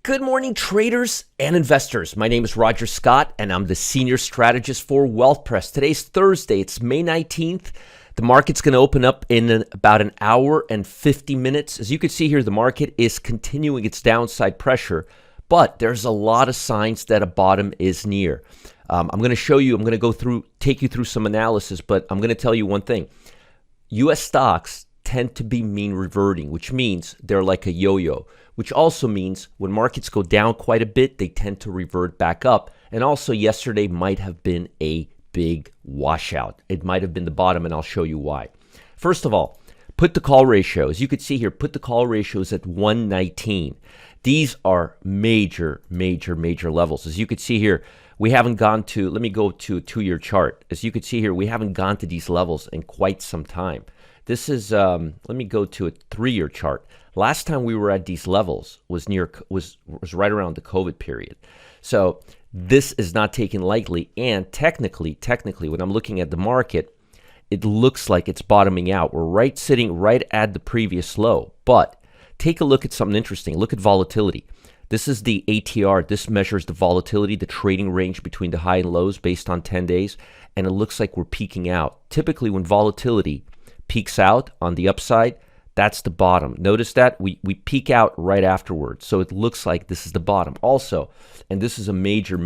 Good morning, traders and investors. My name is Roger Scott, and I'm the Senior Strategist for WealthPress. Today's Thursday. It's May 19th. The market's going to open up in about an hour and 50 minutes. As you can see here, the market is continuing its downside pressure, but there's a lot of signs that a bottom is near. I'm going to show you, I'm going to take you through some analysis, but I'm going to tell you one thing. U.S. stocks tend to be mean reverting, which means they're like a yo-yo, which also means when markets go down quite a bit, they tend to revert back up. And also yesterday might have been a big washout. It might have been the bottom, and I'll show you why. First of all, put the call ratio. As you can see here, put the call ratios at 119. These are major levels. As you can see here, we haven't gone to, let me go to a 2-year chart. As you can see here, we haven't gone to these levels in quite some time. This is, let me go to a 3-year chart. Last time we were at these levels was right around the COVID period. So this is not taken lightly. And technically, when I'm looking at the market, it looks like it's bottoming out. We're sitting right at the previous low. But take a look at something interesting. Look at volatility. This is the ATR. This measures the volatility, the trading range between the high and lows based on 10 days. And it looks like we're peaking out. Typically, when volatility peaks out on the upside, that's the bottom. Notice that we peak out right afterwards. So it looks like this is the bottom. Also, and this is a major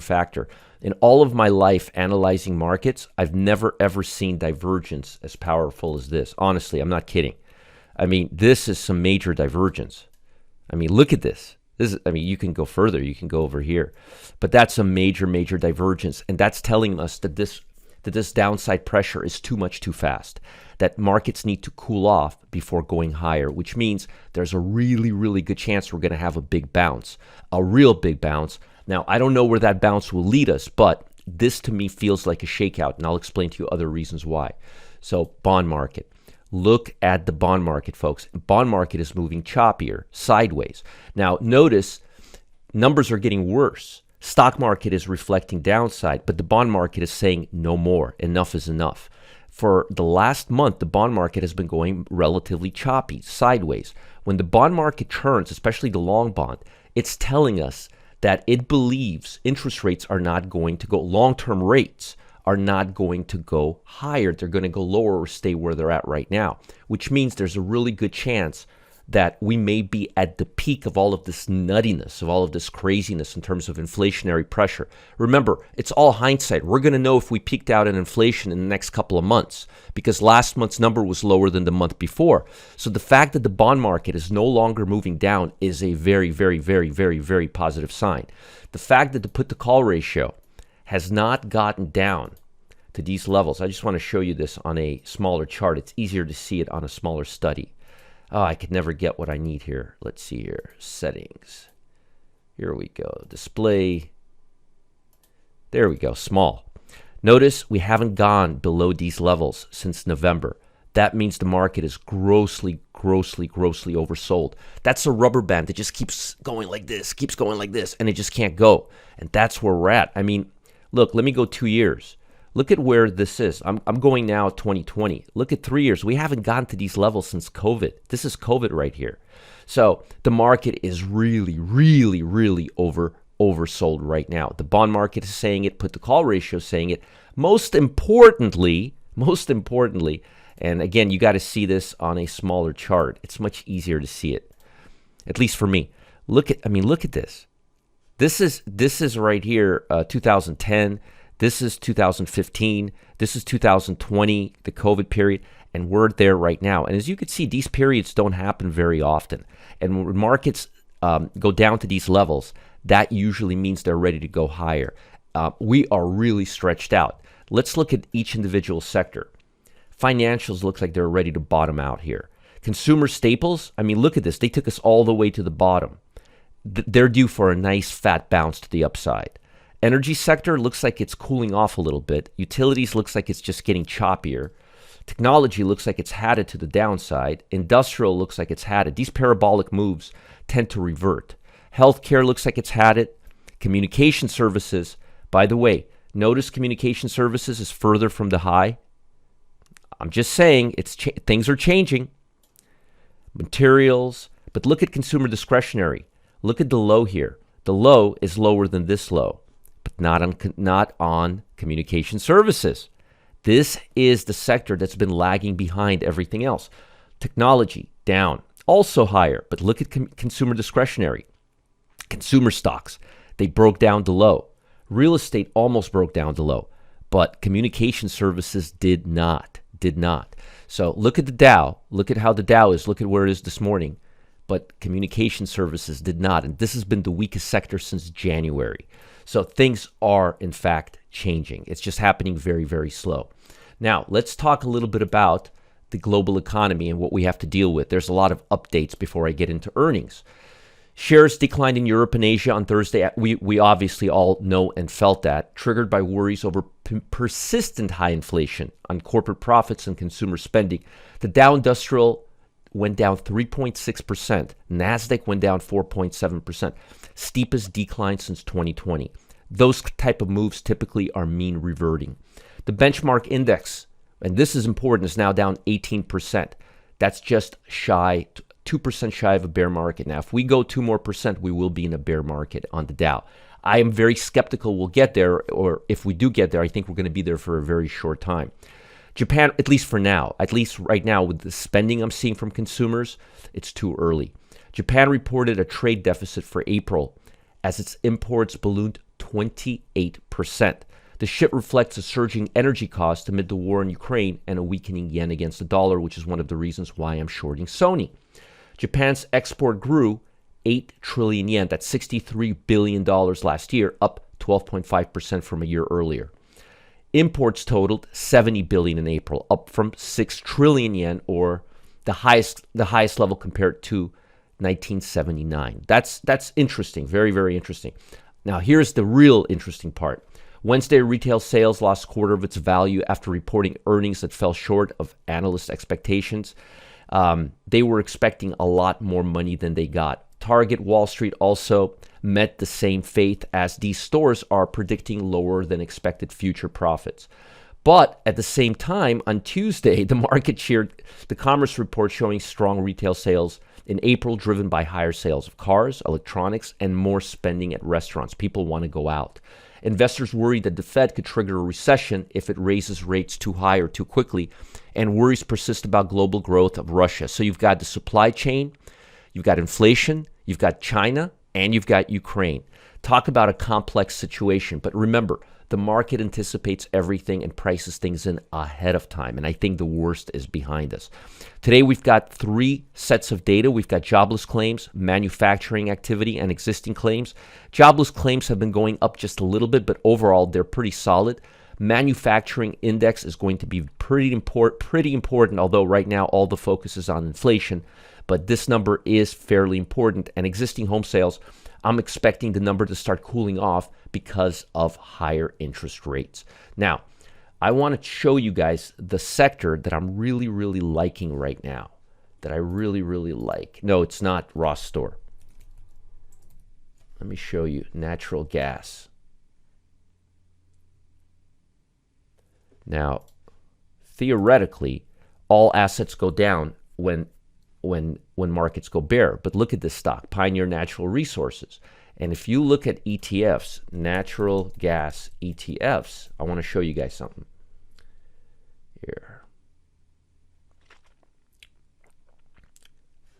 factor, in all of my life analyzing markets, I've never ever seen divergence as powerful as this. Honestly, I'm not kidding. I mean, this is some major divergence. I mean, look at this. You can go further. You can go over here. But that's a major divergence. And that's telling us that this downside pressure is too much too fast, that markets need to cool off before going higher, which means there's a really good chance we're going to have a big bounce, a real big bounce. Now, I don't know where that bounce will lead us, but this to me feels like a shakeout, and I'll explain to you other reasons why. So bond market. Look at the bond market, folks. Bond market is moving choppier, sideways. Now, notice numbers are getting worse. Stock market is reflecting downside, but the bond market is saying no more. Enough is enough. For the last month, the bond market has been going relatively choppy, sideways. When the bond market turns, especially the long bond, it's telling us that it believes interest rates are not going to go, long-term rates are not going to go higher. They're going to go lower or stay where they're at right now, which means there's a really good chance that we may be at the peak of all of this nuttiness, of all of this craziness in terms of inflationary pressure. Remember, it's all hindsight. We're going to know if we peaked out in inflation in the next couple of months because last month's number was lower than the month before. So the fact that the bond market is no longer moving down is a very positive sign. The fact that the put-to-call ratio has not gotten down to these levels. I just want to show you this on a smaller chart. It's easier to see it on a smaller study. Oh, I could never get what I need here. Let's see here. Settings. Here we go. Display. There we go. Small. Notice we haven't gone below these levels since November. That means the market is grossly oversold. That's a rubber band that just keeps going like this, and it just can't go. And that's where we're at. I mean, look, let me go 2 years. Look at where this is. I'm going now 2020. Look at 3 years. We haven't gotten to these levels since COVID. This is COVID right here. So the market is really oversold right now. The bond market is saying it. Put the call ratio is saying it. Most importantly, and again, you got to see this on a smaller chart. It's much easier to see it, at least for me. Look at this. This is right here, 2010. This is 2015. This is 2020, the COVID period, and we're there right now. And as you can see, these periods don't happen very often. And when markets go down to these levels, that usually means they're ready to go higher. We are really stretched out. Let's look at each individual sector. Financials looks like they're ready to bottom out here. Consumer staples, I mean, look at this. They took us all the way to the bottom. They're due for a nice fat bounce to the upside. Energy sector looks like it's cooling off a little bit. Utilities looks like it's just getting choppier. Technology looks like it's had it to the downside. Industrial looks like it's had it. These parabolic moves tend to revert. Healthcare looks like it's had it. Communication services, by the way, notice communication services is further from the high. I'm just saying things are changing. Materials, but look at consumer discretionary. Look at the low here. The low is lower than this low, but not on communication services. This is the sector that's been lagging behind everything else. Technology, down. Also higher, but look at consumer discretionary. Consumer stocks, they broke down to low. Real estate almost broke down to low, but communication services did not. So look at the Dow. Look at how the Dow is. Look at where it is this morning. But communication services did not. And this has been the weakest sector since January. So things are, in fact, changing. It's just happening very, very slow. Now, let's talk a little bit about the global economy and what we have to deal with. There's a lot of updates before I get into earnings. Shares declined in Europe and Asia on Thursday. We obviously all know and felt that, triggered by worries over persistent high inflation on corporate profits and consumer spending. The Dow Industrial went down 3.6%. NASDAQ went down 4.7%. Steepest decline since 2020. Those type of moves typically are mean reverting. The benchmark index, and this is important, is now down 18%. That's just 2% shy of a bear market. Now, if we go 2% more, we will be in a bear market on the Dow. I am very skeptical we'll get there, or if we do get there, I think we're going to be there for a very short time. Japan, at least for now, at least right now with the spending I'm seeing from consumers, it's too early. Japan reported a trade deficit for April as its imports ballooned 28%. The shift reflects a surging energy cost amid the war in Ukraine and a weakening yen against the dollar, which is one of the reasons why I'm shorting Sony. Japan's export grew 8 trillion yen, that's $63 billion last year, up 12.5% from a year earlier. Imports totaled 70 billion in April, up from 6 trillion yen, or the highest level compared to 1979. That's interesting, very, very interesting. Now, here's the real interesting part. Wednesday, retail sales lost a quarter of its value after reporting earnings that fell short of analyst expectations. They were expecting a lot more money than they got. Target, Wall Street also met the same fate, as these stores are predicting lower than expected future profits. But at the same time, on Tuesday, the market shared the Commerce Report showing strong retail sales in April, driven by higher sales of cars, electronics, and more spending at restaurants. People want to go out. Investors worry that the Fed could trigger a recession if it raises rates too high or too quickly, and worries persist about global growth of Russia. So you've got the supply chain, you've got inflation, you've got China, and you've got Ukraine. Talk about a complex situation. But remember, the market anticipates everything and prices things in ahead of time. And I think the worst is behind us. Today, we've got 3 sets of data. We've got jobless claims, manufacturing activity, and existing claims. Jobless claims have been going up just a little bit, but overall, they're pretty solid. Manufacturing index is going to be pretty important, although right now all the focus is on inflation. But this number is fairly important. And existing home sales, I'm expecting the number to start cooling off because of higher interest rates. Now, I want to show you guys the sector that I'm really, really liking right now, that I really, really like. No, it's not Ross Store. Let me show you natural gas. Now, theoretically, all assets go down when markets go bear. But look at this stock, Pioneer Natural Resources. And if you look at ETFs, natural gas ETFs, I want to show you guys something. Here.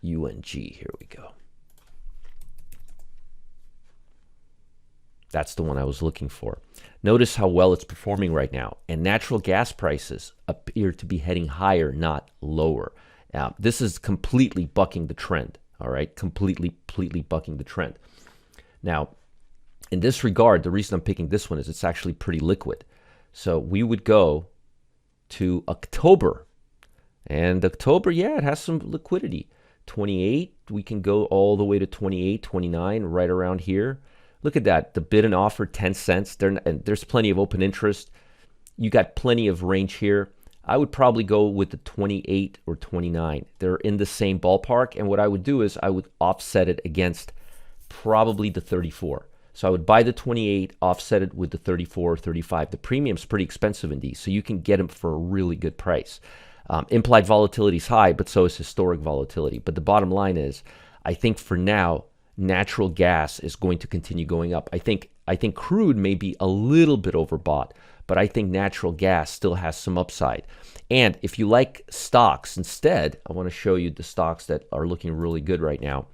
UNG, here we go. That's the one I was looking for. Notice how well it's performing right now. And natural gas prices appear to be heading higher, not lower. This is completely bucking the trend, all right? Completely bucking the trend. Now, in this regard, the reason I'm picking this one is it's actually pretty liquid. So we would go to October. And October, yeah, it has some liquidity. 28, we can go all the way to 28, 29, right around here. Look at that. The bid and offer, 10 cents. And there's plenty of open interest. You got plenty of range here. I would probably go with the 28 or 29. They're in the same ballpark. And what I would do is I would offset it against probably the 34. So I would buy the 28, offset it with the 34 or 35. The premium's pretty expensive in these, so you can get them for a really good price. Implied volatility is high, but so is historic volatility. But the bottom line is, I think for now, natural gas is going to continue going up. I think crude may be a little bit overbought, but I think natural gas still has some upside. And if you like stocks instead, I want to show you the stocks that are looking really good right now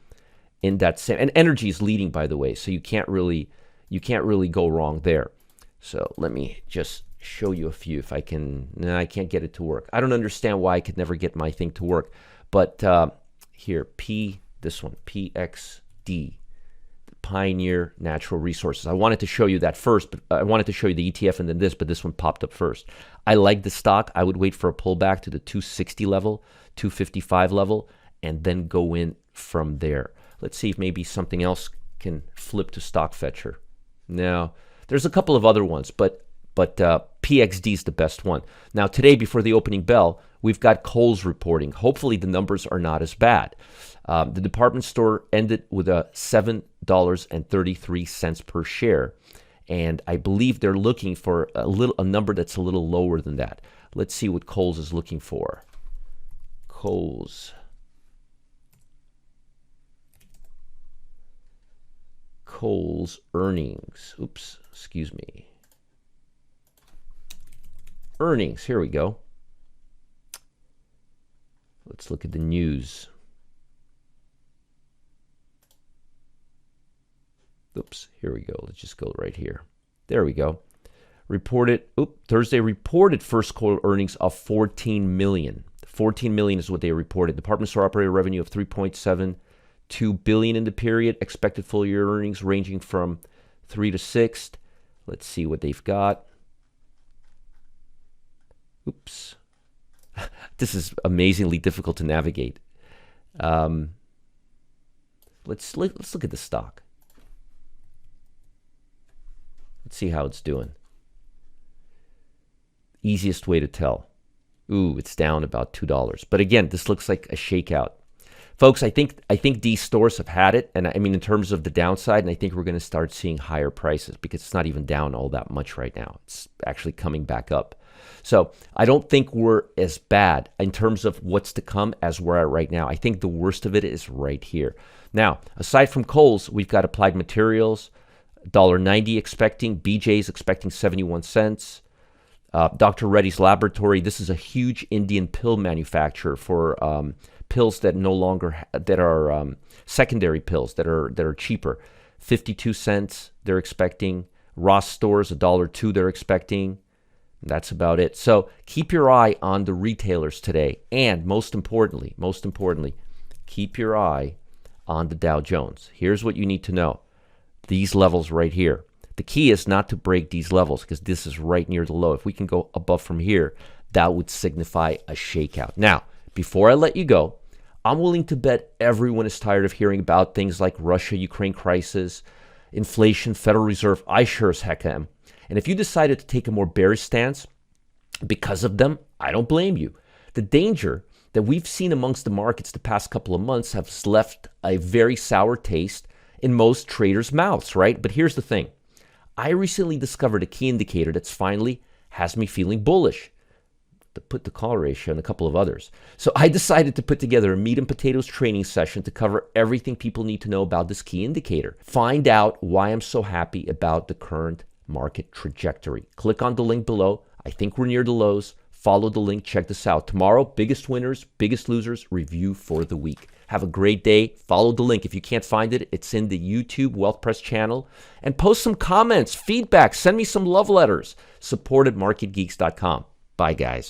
in that same, and energy is leading, by the way, so you can't really go wrong there. So let me just show you a few if I can. No, I can't get it to work. I don't understand why I could never get my thing to work. But here, this one, PXD, Pioneer Natural Resources. I wanted to show you that first, but I wanted to show you the ETF and then this, but this one popped up first. I like the stock. I would wait for a pullback to the 260 level, 255 level, and then go in from there. Let's see if maybe something else can flip to stock fetcher. Now, there's a couple of other ones, but PXD is the best one. Now, today, before the opening bell, we've got Kohl's reporting. Hopefully, the numbers are not as bad. The department store ended with a $7.33 per share, and I believe they're looking for a number that's a little lower than that. Let's see what Kohl's is looking for. Kohl's earnings. Oops, excuse me. Earnings, here we go. Let's look at the news. Oops, here we go. Let's just go right here. There we go. Thursday reported first quarter earnings of $14 million. $14 million is what they reported. Department store operating revenue of $3.72 billion in the period. Expected full year earnings ranging from 3 to 6. Let's see what they've got. Oops. This is amazingly difficult to navigate. Let's look at the stock. Let's see how it's doing. Easiest way to tell. Ooh, it's down about $2. But again, this looks like a shakeout. Folks, I think these stores have had it, and I mean in terms of the downside, and I think we're going to start seeing higher prices because it's not even down all that much right now. It's actually coming back up. So I don't think we're as bad in terms of what's to come as we're at right now. I think the worst of it is right here. Now, aside from Kohl's, we've got Applied Materials, $1.90 expecting, BJ's expecting 71 cents. Dr. Reddy's Laboratory, this is a huge Indian pill manufacturer for pills that are secondary pills that are cheaper. 52 cents they're expecting. Ross Stores, $1.02 they're expecting. That's about it. So keep your eye on the retailers today. And most importantly, keep your eye on the Dow Jones. Here's what you need to know. These levels right here. The key is not to break these levels because this is right near the low. If we can go above from here, that would signify a shakeout. Now, before I let you go, I'm willing to bet everyone is tired of hearing about things like Russia-Ukraine crisis, inflation, Federal Reserve. I sure as heck am. And if you decided to take a more bearish stance because of them, I don't blame you. The danger that we've seen amongst the markets the past couple of months has left a very sour taste in most traders' mouths, right? But here's the thing. I recently discovered a key indicator that's finally has me feeling bullish. The put to call ratio and a couple of others. So I decided to put together a meat and potatoes training session to cover everything people need to know about this key indicator. Find out why I'm so happy about the current market trajectory. Click on the link below. I think we're near the lows. Follow the link. Check this out. Tomorrow, biggest winners, biggest losers, review for the week. Have a great day. Follow the link. If you can't find it, it's in the YouTube Wealth Press channel. And post some comments, feedback. Send me some love letters. Support at marketgeeks.com. Bye, guys.